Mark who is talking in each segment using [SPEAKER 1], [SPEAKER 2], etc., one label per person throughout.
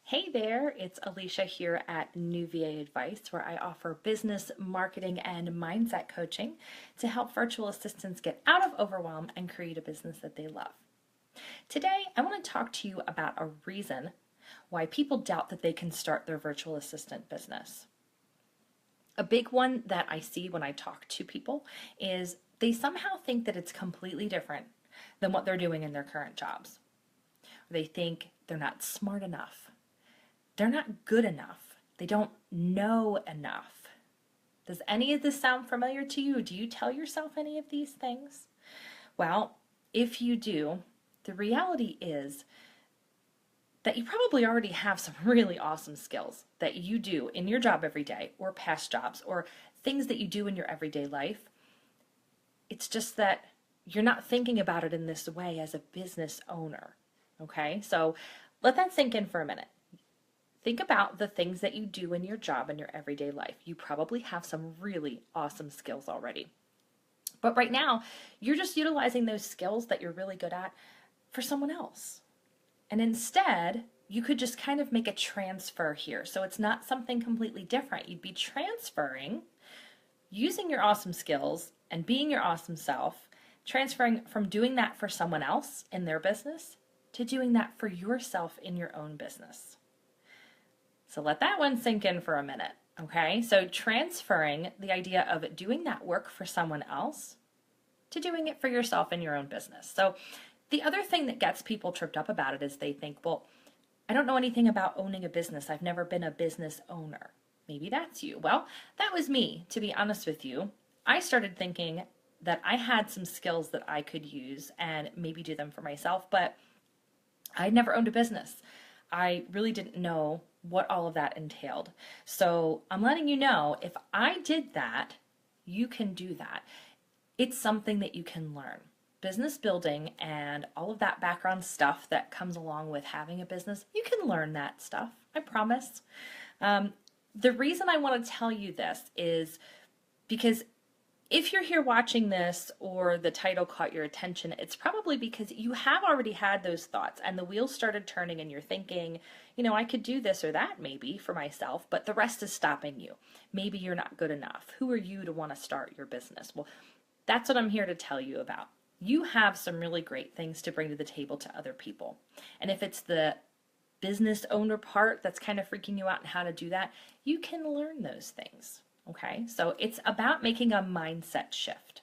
[SPEAKER 1] Hey there, it's Alicia here at New VA Advice, where I offer business, marketing, and mindset coaching to help virtual assistants get out of overwhelm and create a business that they love. Today, I want to talk to you about a reason why people doubt that they can start their virtual assistant business. A big one that I see when I talk to people is they somehow think that it's completely different than what they're doing in their current jobs. They think they're not smart enough. They're not good enough. They don't know enough. Does any of this sound familiar to you? Do you tell yourself any of these things? Well, if you do, the reality is that you probably already have some really awesome skills that you do in your job every day, or past jobs, or things that you do in your everyday life. It's just that you're not thinking about it in this way as a business owner. Okay, so let that sink in for a minute. Think about the things that you do in your job and your everyday life. You probably have some really awesome skills already. But right now, you're just utilizing those skills that you're really good at for someone else. And instead, you could just kind of make a transfer here. So it's not something completely different. You'd be transferring, using your awesome skills and being your awesome self, transferring from doing that for someone else in their business to doing that for yourself in your own business. So let that one sink in for a minute, okay? So transferring the idea of doing that work for someone else to doing it for yourself in your own business. So the other thing that gets people tripped up about it is they think, well, I don't know anything about owning a business. I've never been a business owner. Maybe that's you. Well, that was me, to be honest with you. I started thinking that I had some skills that I could use and maybe do them for myself, but I'd never owned a business. I really didn't know what all of that entailed. So I'm letting you know, if I did that, you can do that. It's something that you can learn. Business building and all of that background stuff that comes along with having a business, you can learn that stuff, I promise. The reason I want to tell you this is because if you're here watching this or the title caught your attention, it's probably because you have already had those thoughts and the wheels started turning and you're thinking, I could do this or that maybe for myself, but the rest is stopping you. Maybe you're not good enough. Who are you to want to start your business? Well, that's what I'm here to tell you about. You have some really great things to bring to the table to other people. And if it's the business owner part that's kind of freaking you out and how to do that, you can learn those things. Okay, so it's about making a mindset shift.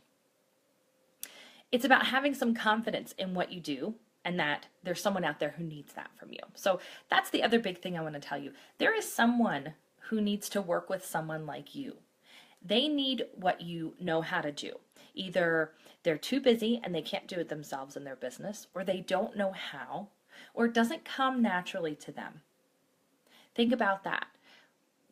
[SPEAKER 1] It's about having some confidence in what you do and that there's someone out there who needs that from you. So that's the other big thing I want to tell you. There is someone who needs to work with someone like you. They need what you know how to do. Either they're too busy and they can't do it themselves in their business, or they don't know how, or it doesn't come naturally to them. Think about that.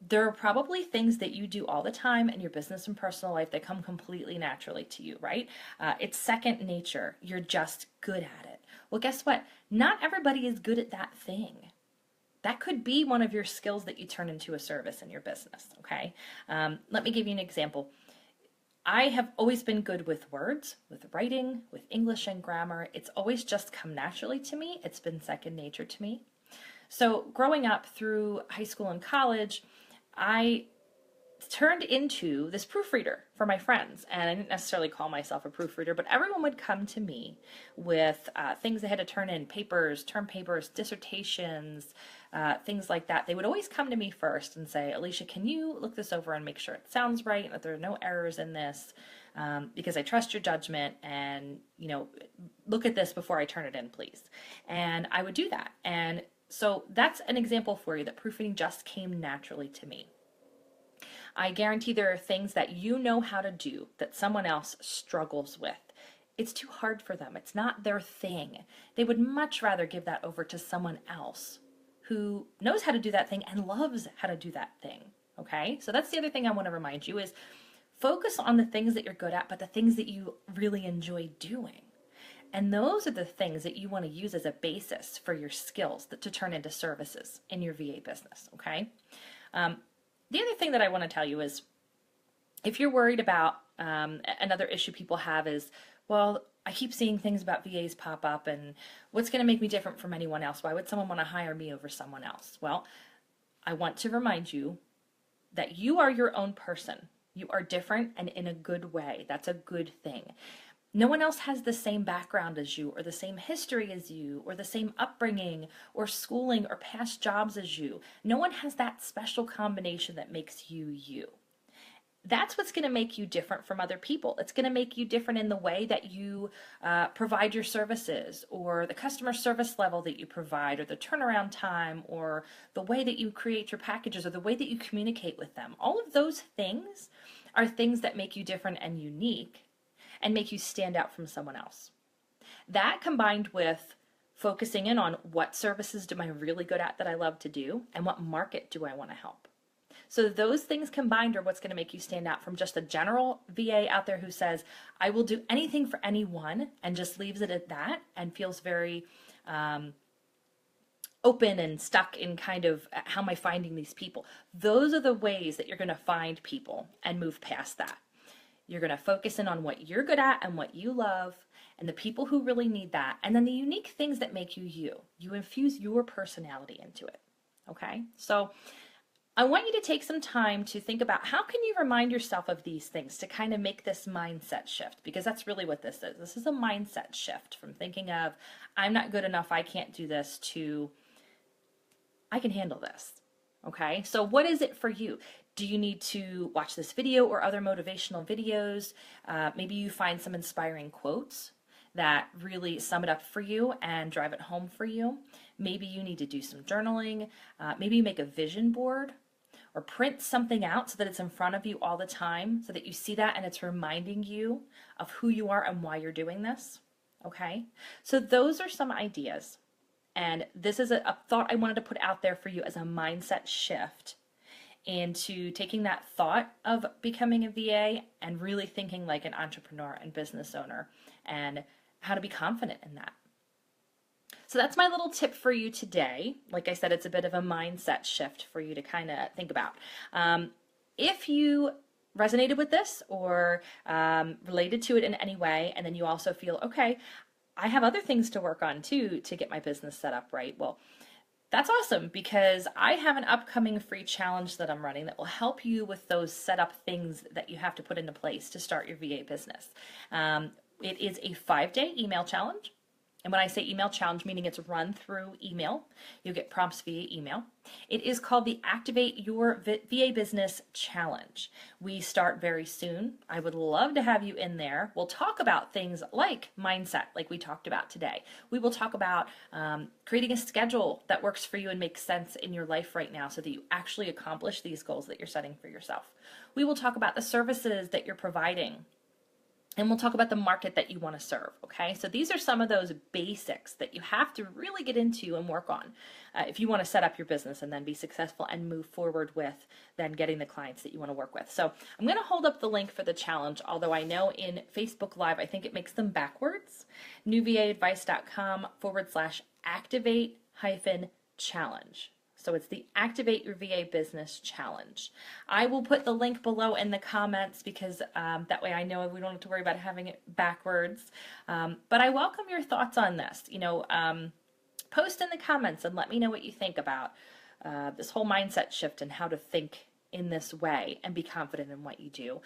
[SPEAKER 1] There are probably things that you do all the time in your business and personal life that come completely naturally to you, right? It's second nature. You're just good at it. Well, guess what? Not everybody is good at that thing. That could be one of your skills that you turn into a service in your business, okay? Let me give you an example. I have always been good with words, with writing, with English and grammar. It's always just come naturally to me. It's been second nature to me. So growing up through high school and college, I turned into this proofreader for my friends, and I didn't necessarily call myself a proofreader, but everyone would come to me with things they had to turn in, papers, term papers, dissertations, things like that. They would always come to me first and say, Alicia, can you look this over and make sure it sounds right and that there are no errors in this, because I trust your judgment, and look at this before I turn it in, please. And I would do that. And so that's an example for you that proofreading just came naturally to me. I guarantee there are things that you know how to do that someone else struggles with. It's too hard for them. It's not their thing. They would much rather give that over to someone else who knows how to do that thing and loves how to do that thing. Okay? So that's the other thing I want to remind you is focus on the things that you're good at, but the things that you really enjoy doing. And those are the things that you want to use as a basis for your skills to turn into services in your VA business, okay? The other thing that I want to tell you is if you're worried about another issue people have is, well, I keep seeing things about VAs pop up, and what's going to make me different from anyone else? Why would someone want to hire me over someone else? Well, I want to remind you that you are your own person. You are different, and in a good way. That's a good thing. No one else has the same background as you, or the same history as you, or the same upbringing, or schooling, or past jobs as you. No one has that special combination that makes you you. That's what's going to make you different from other people. It's going to make you different in the way that you provide your services, or the customer service level that you provide, or the turnaround time, or the way that you create your packages, or the way that you communicate with them. All of those things are things that make you different and unique and make you stand out from someone else. That, combined with focusing in on what services am I really good at that I love to do, and what market do I want to help. So those things combined are what's going to make you stand out from just a general VA out there who says, I will do anything for anyone, and just leaves it at that and feels very open and stuck in kind of, how am I finding these people? Those are the ways that you're going to find people and move past that. You're going to focus in on what you're good at and what you love, and the people who really need that, and then the unique things that make you you. You infuse your personality into it. Okay? So I want you to take some time to think about, how can you remind yourself of these things to kind of make this mindset shift, because that's really what this is. This is a mindset shift from thinking of, I'm not good enough, I can't do this, to I can handle this. Okay, so what is it for you? Do you need to watch this video or other motivational videos? Maybe you find some inspiring quotes that really sum it up for you and drive it home for you. Maybe you need to do some journaling. Maybe you make a vision board, or print something out so that it's in front of you all the time, so that you see that and it's reminding you of who you are and why you're doing this. Okay, so those are some ideas. And this is a thought I wanted to put out there for you as a mindset shift into taking that thought of becoming a VA and really thinking like an entrepreneur and business owner, and how to be confident in that. So that's my little tip for you today. Like I said, it's a bit of a mindset shift for you to kind of think about. If you resonated with this, or related to it in any way, and then you also feel, okay, I have other things to work on too to get my business set up right. Well, that's awesome, because I have an upcoming free challenge that I'm running that will help you with those setup things that you have to put into place to start your VA business. It is a 5-day email challenge. And when I say email challenge, meaning it's run through email, you get prompts via email. It is called the Activate Your VA Business Challenge. We start very soon. I would love to have you in there. We'll talk about things like mindset, like we talked about today. We will talk about creating a schedule that works for you and makes sense in your life right now, so that you actually accomplish these goals that you're setting for yourself. We will talk about the services that you're providing, and we'll talk about the market that you want to serve, okay? So these are some of those basics that you have to really get into and work on if you want to set up your business and then be successful and move forward with then getting the clients that you want to work with. So I'm going to hold up the link for the challenge, although I know in Facebook Live, I think it makes them backwards, newvaadvice.com/activate-challenge. So it's the Activate Your VA Business Challenge. I will put the link below in the comments, because that way I know we don't have to worry about having it backwards. But I welcome your thoughts on this. Post in the comments and let me know what you think about this whole mindset shift and how to think in this way and be confident in what you do.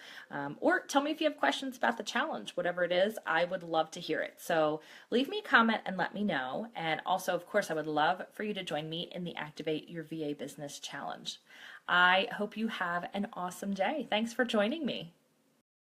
[SPEAKER 1] Or tell me if you have questions about the challenge. Whatever it is, I would love to hear it. So leave me a comment and let me know. And also, of course, I would love for you to join me in the Activate Your VA Business Challenge. I hope you have an awesome day. Thanks for joining me.